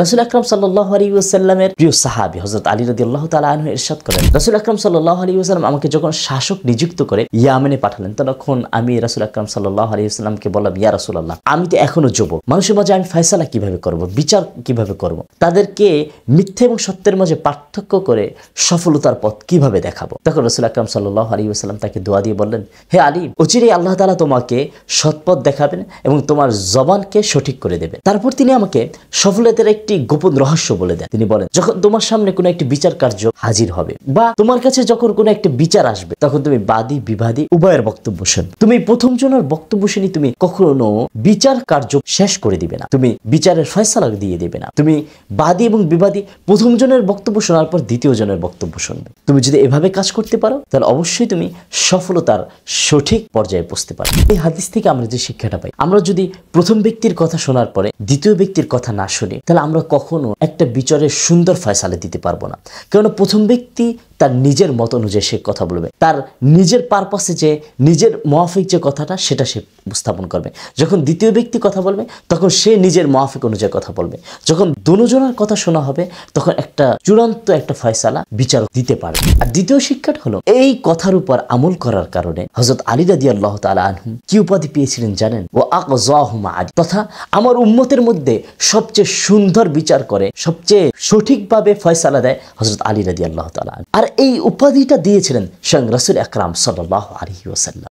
রাসূল আকরাম সাল্লাল্লাহু আলাইহি ওয়াসাল্লামের প্রিয় সাহাবী হযরত আলী রাদিয়াল্লাহু তাআলা আনহু ইরশাদ করেন, রাসূল আকরাম সাল্লাল্লাহু আলাইহি ওয়াসাল্লাম আমাকে যখন শাসক নিযুক্ত করে ইয়ামেনে পাঠালেন, তখন আমি রাসূল আকরাম সাল্লাল্লাহু আলাইহি ওয়াসাল্লামকে বললাম, ইয়া রাসূলুল্লাহ, আমি তো এখনো যুবক, মানুষের মাঝে আমি ফয়সালা কিভাবে করব, বিচার কিভাবে করব, তাদেরকে মিথ্যা এবং সত্যের মাঝে পার্থক্য করে সফলতার পথ কিভাবে দেখাবো। তখন রাসূল আকরাম সাল্লাল্লাহু আলাইহি ওয়াসাল্লাম তাকে দোয়া দিয়ে বললেন, হে আলী, অচিরেই আল্লাহ তাআলা তোমাকে সৎপথ দেখাবেন এবং তোমার জবানকে সঠিক করে দেবেন। তারপর তিনি আমাকে সফলতার একটি গোপন রহস্য বলে দেন। তিনি বলেন, যখন তোমার সামনে কোনো একটি বিচার কার্য হাজির হবে বা তোমার কাছে যখন কোনো একটা বিচার আসবে, তখন তুমি বাদী বিবাদী উভয়ের বক্তব্য শুন। তুমি প্রথম জনের বক্তব্য শুনি তুমি কখনো বিচার কার্য শেষ করে দিবে না, তুমি বিচারের ফয়সালা দিয়ে দিবে না। তুমি বাদী এবং বিবাদী প্রথম জনের বক্তব্য শোনার পর দ্বিতীয় জনের বক্তব্য শুনবে। তুমি যদি এভাবে কাজ করতে পারো, তাহলে অবশ্যই তুমি সফলতার সঠিক পর্যায়ে পৌঁছতে পারবে। এই হাদিস থেকে আমরা যে শিক্ষাটা পাই, আমরা যদি প্রথম ব্যক্তির কথা শোনার পরে দ্বিতীয় ব্যক্তির কথা না শুনি, তাহলে আমরা কখনো একটা বিচারের সুন্দর ফয়সালা দিতে পারবো না। কারণ প্রথম ব্যক্তি তার নিজের মত অনুযায়ী সে কথা বলবে, তার নিজের পারপাসে যে নিজের মুআফিক যে কথাটা সেটা সে উপস্থাপন করবে। যখন দ্বিতীয় ব্যক্তি কথা বলবে, তখন সে নিজের মুআফিক অনুযায়ী কথা বলবে। যখন দুজনের কথা শোনা হবে, তখন একটা চূড়ান্ত একটা ফয়সালা বিচারক দিতে পারবে। আর দ্বিতীয় শিক্ষাটা হলো, এই কথার উপর আমল করার কারণে হযরত আলী রাদিয়াল্লাহু তাআলা আনহু কি উপাধি পেয়েছিলেন জানেন? ওয়া আকযাহুম আলী, তথা আমার উম্মতের মধ্যে সবচেয়ে সুন্দর বিচার করে, সবচেয়ে সঠিকভাবে ফয়সালা দেয় হযরত আলী রাদিয়াল্লাহু তাআলা। আর এই উপাধিটা দিয়েছিলেন স্বয়ং রাসূল আকরাম সাল্লাল্লাহু আলাইহি ওয়াসাল্লাম।